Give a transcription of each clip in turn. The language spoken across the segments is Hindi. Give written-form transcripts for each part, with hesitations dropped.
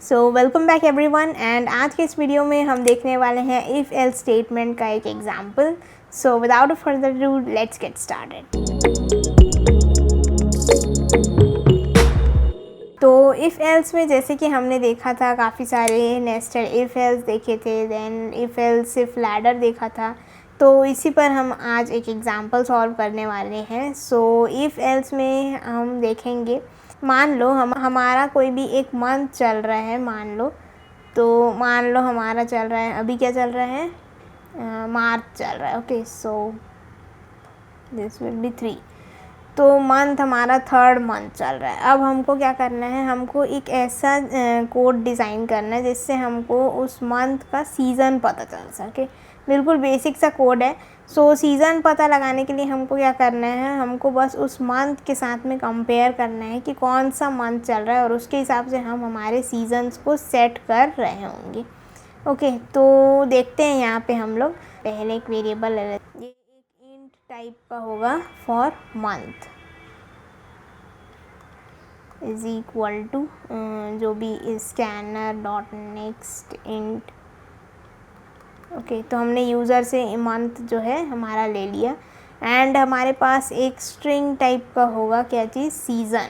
So welcome back everyone and आज के इस वीडियो में हम देखने वाले हैं इफ़ एल्स स्टेटमेंट का एक example. So without further do let's get started. तो इफ़ एल्स में जैसे कि हमने देखा था काफ़ी सारे नेस्टेड इफ़ एल्स देखे थे, then if else if ladder देखा था। तो इसी पर हम आज एक एग्जांपल सॉल्व करने वाले हैं। सो इफ़ एल्स में हम देखेंगे, मान लो हमारा कोई भी एक मंथ चल रहा है, मान लो हमारा चल रहा है, अभी क्या चल रहा है, मार्च चल रहा है। Okay, so this will be 3। तो मंथ हमारा थर्ड मंथ चल रहा है। अब हमको क्या करना है, हमको एक ऐसा कोड डिज़ाइन करना है जिससे हमको उस मंथ का सीज़न पता चल सके। बिल्कुल बेसिक सा कोड है। सो सीज़न पता लगाने के लिए हमको क्या करना है, हमको बस उस मंथ के साथ में कंपेयर करना है कि कौन सा मंथ चल रहा है और उसके हिसाब से हम हमारे सीजन्स को सेट कर रहे होंगे। ओके, तो देखते हैं यहाँ पे हम लोग पहले एक वेरिएबल ले लेते हैं। ये एक इंट टाइप का होगा for month is equal to जो भी scanner dot next int. Okay, तो हमने यूज़र से मंथ जो है हमारा ले लिया एंड हमारे पास एक स्ट्रिंग टाइप का होगा क्या चीज़, सीज़न।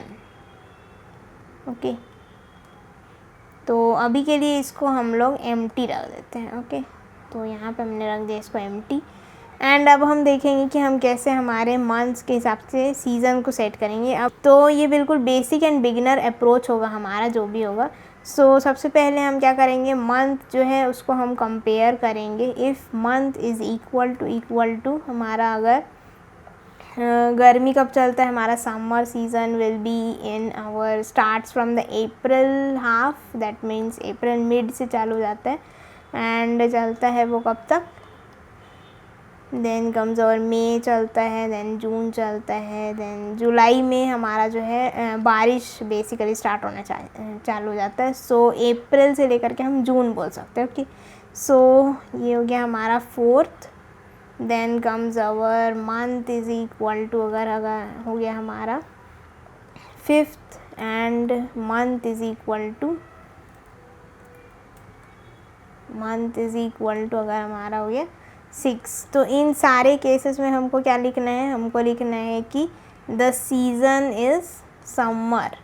ओके, तो अभी के लिए इसको हम लोग एम्प्टी रख देते हैं। ओके, तो यहाँ पे हमने रख दिया इसको एम्प्टी एंड अब हम देखेंगे कि हम कैसे हमारे मंथ्स के हिसाब से सीज़न को सेट करेंगे। अब तो ये बिल्कुल बेसिक एंड बिगिनर अप्रोच होगा हमारा जो भी होगा। सो सबसे पहले हम क्या करेंगे, मंथ जो है उसको हम कंपेयर करेंगे। If month is equal to हमारा अगर गर्मी कब चलता है, हमारा summer season will be in our starts from the April half, that means April mid से चालू हो जाता है एंड चलता है वो कब तक, देन कम्स और मई चलता है, देन जून चलता है, देन जुलाई में हमारा जो है बारिश बेसिकली स्टार्ट होना चालू हो जाता है। सो अप्रैल से लेकर के हम जून बोल सकते हैं। ओके, सो ये हो गया हमारा fourth. Then comes our month is equal to अगर हो गया हमारा fifth and month is equal to अगर हमारा हो गया 6। तो इन सारे केसेस में हमको क्या लिखना है, हमको लिखना है कि द सीज़न इज़ समर।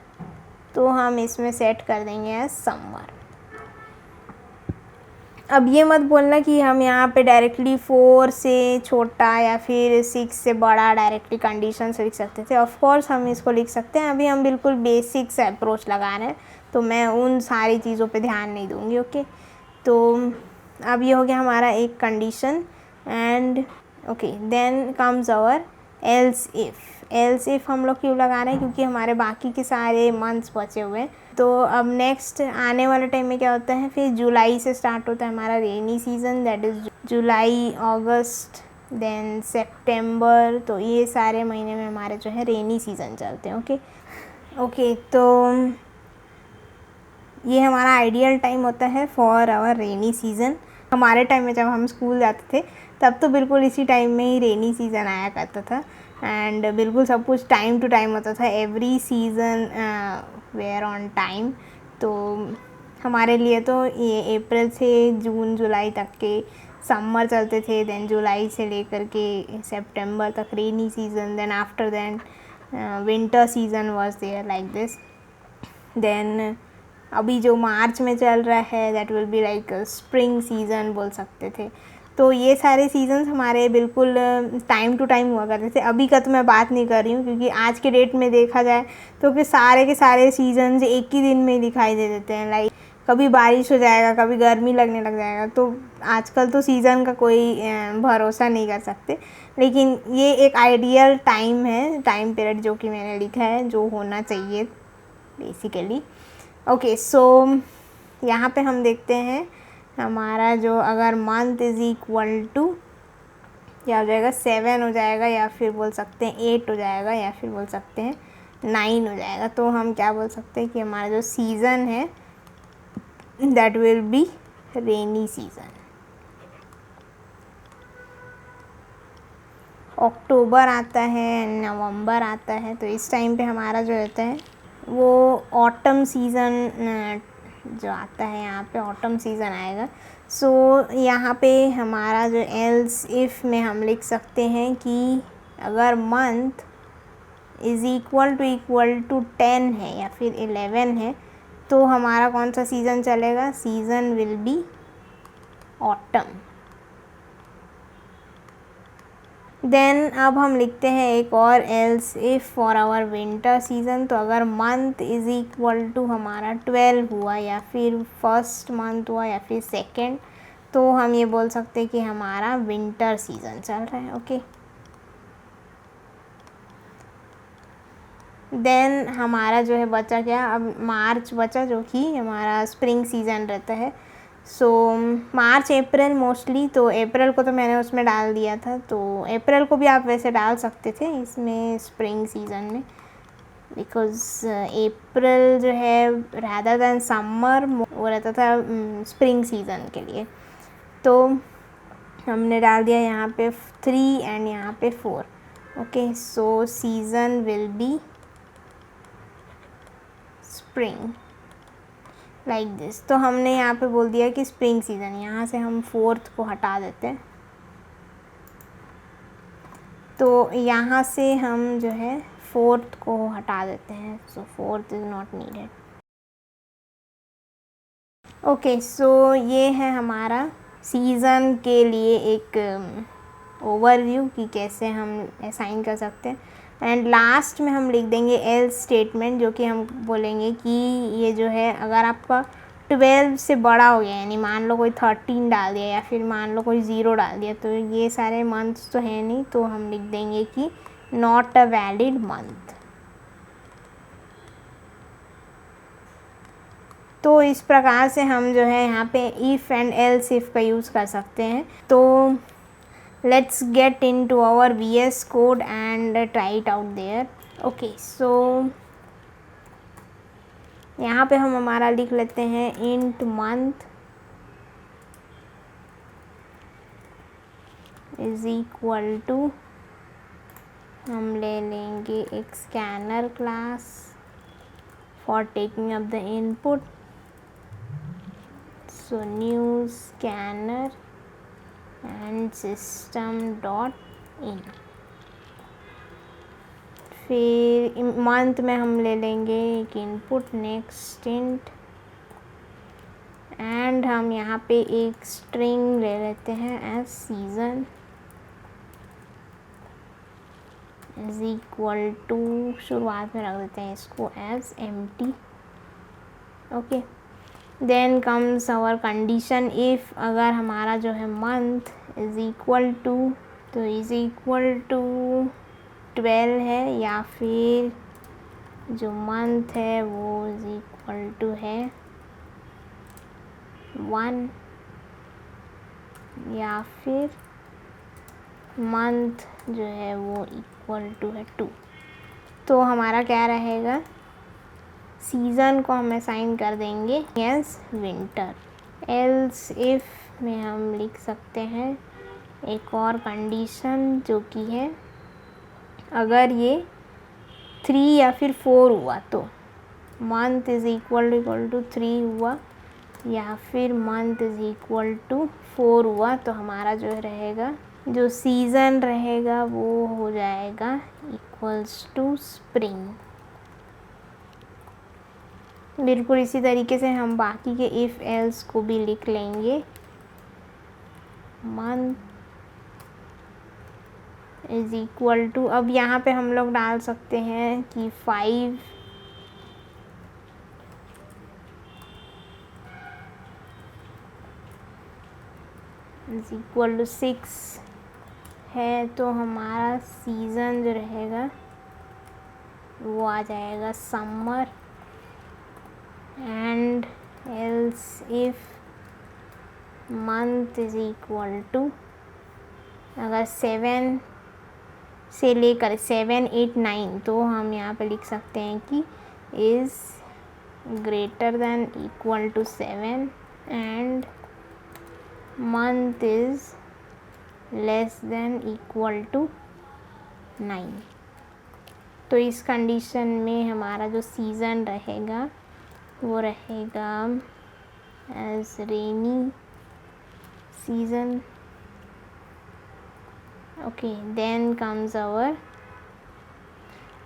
तो हम इसमें सेट कर देंगे एज समर। अब ये मत बोलना कि हम यहाँ पे डायरेक्टली 4 से छोटा या फिर 6 से बड़ा डायरेक्टली कंडीशन से लिख सकते थे। ऑफ कोर्स हम इसको लिख सकते हैं, अभी हम बिल्कुल बेसिक से अप्रोच लगा रहे हैं तो मैं उन सारी चीज़ों पे ध्यान नहीं दूँगी। ओके, तो अब ये हो गया हमारा एक condition and okay, then comes our else if हम लोग क्यों लगा रहे हैं, क्योंकि हमारे बाकी के सारे मंथ्स बचे हुए हैं। तो अब नेक्स्ट आने वाले टाइम में क्या होता है, फिर जुलाई से स्टार्ट होता है हमारा rainy season, that is July, August, then September. तो ये सारे महीने में हमारे जो है रेनी सीज़न चलते हैं। ओके, तो ये हमारा आइडियल टाइम होता है फॉर आवर रेनी सीज़न। हमारे टाइम में जब हम स्कूल जाते थे तब तो बिल्कुल इसी टाइम में ही रेनी सीज़न आया करता था एंड बिल्कुल सब कुछ टाइम टू टाइम होता था, every season were on time. तो हमारे लिए तो ये अप्रैल से जून जुलाई तक के समर चलते थे, देन जुलाई से लेकर के सितंबर तक rainy season, then after than winter season was there like this. Then अभी जो मार्च में चल रहा है that will be like spring season बोल सकते थे। तो ये सारे सीज़न्स हमारे बिल्कुल टाइम टू टाइम हुआ करते थे। अभी का तो मैं बात नहीं कर रही हूँ, क्योंकि आज के डेट में देखा जाए तो फिर सारे के सारे सीज़न्स एक ही दिन में दिखाई दे देते हैं। लाइक कभी बारिश हो जाएगा, कभी गर्मी लगने लग जाएगा। तो आजकल तो सीज़न का कोई भरोसा नहीं कर सकते, लेकिन ये एक आइडियल टाइम है, टाइम पीरियड जो कि मैंने लिखा है जो होना चाहिए बेसिकली। ओके, सो यहाँ पे हम देखते हैं हमारा जो अगर मंथ इज़ इक्वल टू क्या हो जाएगा, 7 हो जाएगा, या फिर बोल सकते हैं 8 हो जाएगा, या फिर बोल सकते हैं 9 हो जाएगा। तो हम क्या बोल सकते हैं कि हमारा जो सीज़न है that will be rainy season. अक्टूबर आता है, नवंबर आता है, तो इस टाइम पे हमारा जो रहता है वो ऑटम सीज़न जो आता है यहाँ पे ऑटम सीज़न आएगा। सो यहाँ पे हमारा जो एल्स इफ़ में हम लिख सकते हैं कि अगर मंथ इज़ इक्वल टू 10 है या फिर 11 है तो हमारा कौन सा सीज़न चलेगा, season will be autumn. Then अब हम लिखते हैं एक और else if for our winter season. तो अगर मंथ इज़ इक्वल टू हमारा 12 हुआ या फिर फर्स्ट मंथ हुआ या फिर सेकेंड, तो हम ये बोल सकते हैं कि हमारा विंटर सीज़न चल रहा है। ओके, देन हमारा जो है बचा क्या, अब मार्च बचा जो कि हमारा स्प्रिंग सीज़न रहता है। सो मार्च अप्रैल मोस्टली, तो अप्रैल को तो मैंने उसमें डाल दिया था, तो अप्रैल को भी आप वैसे डाल सकते थे इसमें स्प्रिंग सीज़न में, बिकॉज़ अप्रैल जो है रैदर दैन समर वो रहता था स्प्रिंग सीज़न के लिए। तो हमने डाल दिया यहाँ पे 3 एंड यहाँ पे 4। Okay, so season will B spring like this. तो हमने यहाँ पे बोल दिया कि स्प्रिंग सीज़न, यहाँ से हम 4th को हटा देते हैं, तो यहाँ से हम जो है 4th को हटा देते हैं। So 4th is not needed. Okay, so ये है हमारा सीज़न के लिए एक ओवरव्यू कि कैसे हम असाइन कर सकते हैं। एंड लास्ट में हम लिख देंगे एल्स स्टेटमेंट, जो कि हम बोलेंगे कि ये जो है अगर आपका 12 से बड़ा हो गया, यानी मान लो कोई 13 डाल दिया या फिर मान लो कोई 0 डाल दिया, तो ये सारे मंथ्स तो है नहीं, तो हम लिख देंगे कि नॉट अ वैलिड मंथ। तो इस प्रकार से हम जो है यहाँ पे इफ़ एंड एल्स इफ़ का यूज़ कर सकते हैं। तो let's get into our VS Code and try it out there. Okay, so यहाँ पे हम हमारा लिख लेते हैं int month is equal to, हम ले लेंगे एक scanner class for taking up the input, so new scanner and system dot in. फिर मंथ में हम ले लेंगे एक इनपुट नेक्स्ट इंट, एंड हम यहाँ पे एक स्ट्रिंग ले लेते हैं as season is equal to, शुरुआत में रख देते हैं इसको as empty. Okay, then comes our condition if अगर हमारा जो है मंथ इज़ इक्वल टू, तो इज़ इक्वल टू 12 है या फिर जो मंथ है वो इज़ इक्वल टू है 1 या फिर मंथ जो है वो इक्वल टू है 2। तो हमारा क्या रहेगा, सीज़न को हम असाइन कर देंगे एज विंटर। एल्स इफ़ में हम लिख सकते हैं एक और कंडीशन जो कि है अगर ये 3 या फिर 4 हुआ, तो मंथ इज़ इक्वल टू 3 हुआ या फिर मंथ इज़ इक्वल टू 4 हुआ, तो हमारा जो रहेगा, जो सीज़न रहेगा वो हो जाएगा इक्वल्स टू स्प्रिंग। बिल्कुल इसी तरीके से हम बाकी के इफ़ एल्स को भी लिख लेंगे। मंथ इज़ इक्वल टू, अब यहाँ पे हम लोग डाल सकते हैं कि 5 इज़ इक्वल टू 6 है, तो हमारा सीज़न जो रहेगा वो आ जाएगा summer. And else if month is equal to, अगर 7 से लेकर 7, 8, 9, तो हम यहाँ पे लिख सकते हैं कि is greater than equal to 7 and month is less than equal to 9। तो इस कंडीशन में हमारा जो सीज़न रहेगा वो रहेगा as rainy season. Okay, then comes our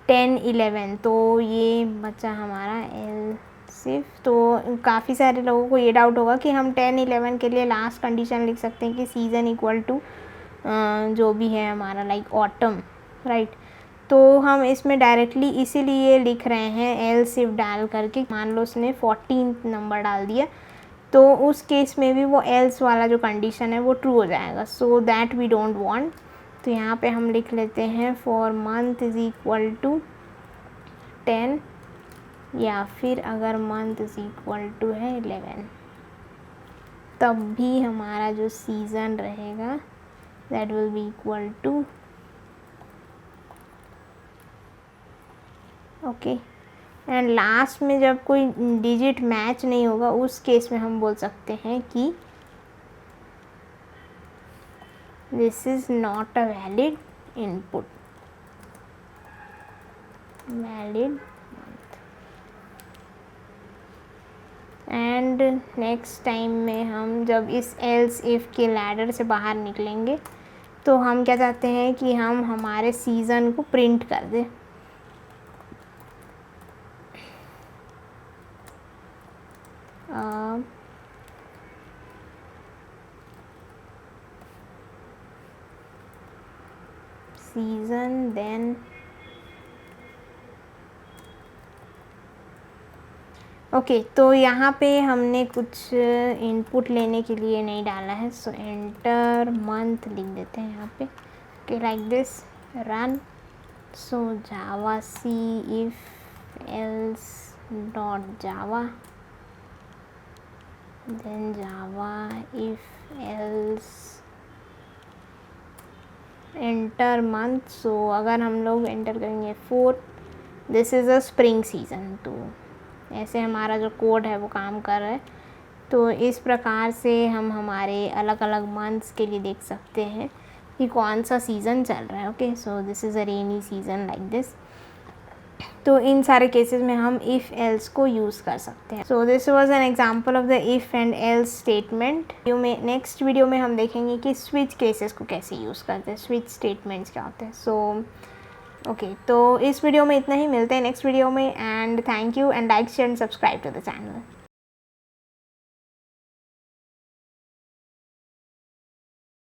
10-11। तो ये बचा हमारा एल सिर्फ। तो काफ़ी सारे लोगों को ये डाउट होगा कि हम 10-11 के लिए लास्ट कंडीशन लिख सकते हैं कि सीज़न इक्वल टू जो भी है हमारा लाइक ऑटम, राइट। तो हम इसमें डायरेक्टली इसीलिए लिख रहे हैं एल सिर्फ डाल करके। मान लो उसने 14 नंबर डाल दिया, तो उस केस में भी वो एल्स वाला जो कंडीशन है वो ट्रू हो जाएगा। So that we don't want. तो यहाँ पे हम लिख लेते हैं for month is equal to 10, या फिर अगर मंथ इज़ इक्वल टू है 11, तब भी हमारा जो सीज़न रहेगा that will be equal to okay. And last में जब कोई डिजिट मैच नहीं होगा उस केस में हम बोल सकते हैं कि this is not a valid input, valid. And next time में हम जब इस एल्स इफ़ के लैडर से बाहर निकलेंगे तो हम क्या चाहते हैं कि हम हमारे सीज़न को प्रिंट कर दें। Season then okay. तो यहाँ पे हमने कुछ इनपुट लेने के लिए नहीं डाला है, सो एंटर मंथ लिख देते हैं यहाँ पे। Okay, like this run. So Java C if else dot Java, then Java if else enter month. So अगर हम लोग एंटर करेंगे 4, this is a spring season. तो ऐसे हमारा जो कोड है वो काम कर रहा है। तो इस प्रकार से हम हमारे अलग अलग मंथ्स के लिए देख सकते हैं कि कौन सा सीज़न चल रहा है। Okay, so this is a rainy season like this. तो इन सारे केसेस में हम इफ़ एल्स को यूज़ कर सकते हैं। So this was an example of the if and else statement. Next video में हम देखेंगे कि स्विच केसेस को कैसे यूज़ करते हैं, स्विच स्टेटमेंट्स क्या होते हैं। सो ओके, तो इस वीडियो में इतना ही। मिलते हैं नेक्स्ट वीडियो में। And thank you and like share and subscribe to the channel.